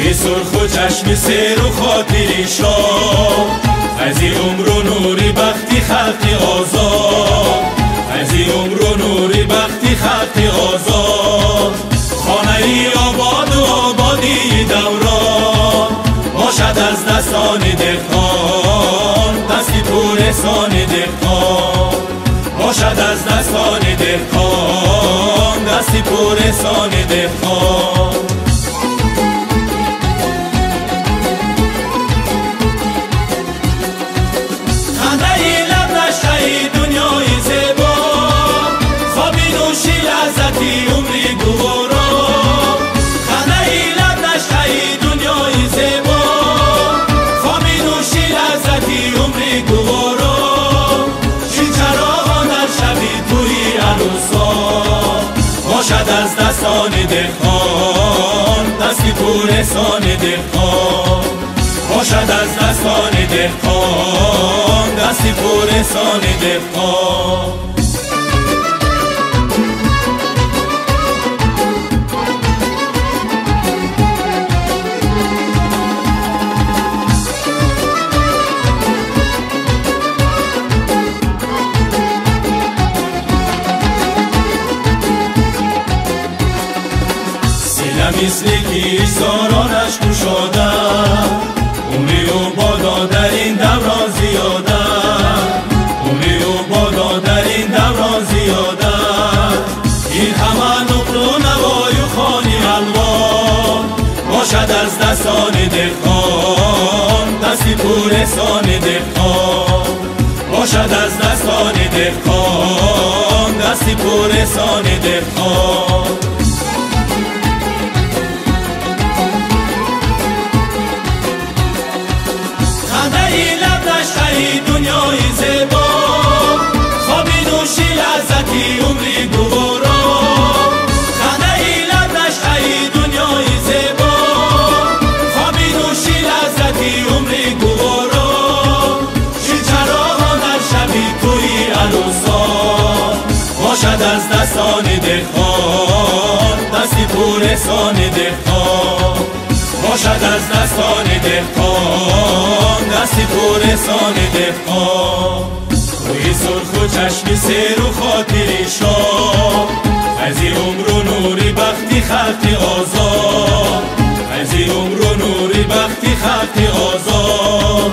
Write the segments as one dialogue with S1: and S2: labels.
S1: روی سرخ و چشم سیر و خاطری شاه، از عمر و نوری بختی خلق آزاد، از عمر و نوری بختی خلق آزاد. خانه ای آباد و آبادی دوران باشد از دستان دهقان، دستی پورسان دهقان باشد از دستان دهقان، دستی پورسان دهقان.
S2: عمری گوارا خانه ای لب نشتهی دنیای زیبا، خوابی نوشی لذتی عمری گوارا، شین چراغان در شبی توی عروسا باشد از دستان دهقان، دستی پورسان دهقان باشد از دستان دهقان، دستی پورسان دهقان.
S1: مثل کیش سارانش گشاده، عمری و بادا در این دوران زیاده، عمری و بادا در این دوران زیاده. این همه نقل و نوای و خوانی الوان باشد از دستان دهقان، دستی پورسان دهقان باشد از دستان دهقان، دستی پورسان دهقان.
S2: دنیای زیبا خوابی نوشی لذتی عمری گوارا، خانه ای لب نشتهی دنیای زیبا، خوابی نوشی لذتی عمری گوارا، شین چراغان در شبی توی عروسا باشد از دستان دهقان، دستی پورسان دهقان باشد از دستان دهقان، دستی پورسان دهقان. روی سرخ و چشم سیر و خاطری شاه، از عمر و نوری بختی خلق آزاد، از عمر و نوری بختی خلق آزاد.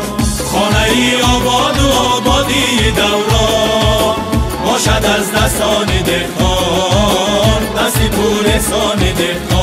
S2: خانه ای آباد و آبادی دوران باشد از دستان دهقان، دستی پورسان دهقان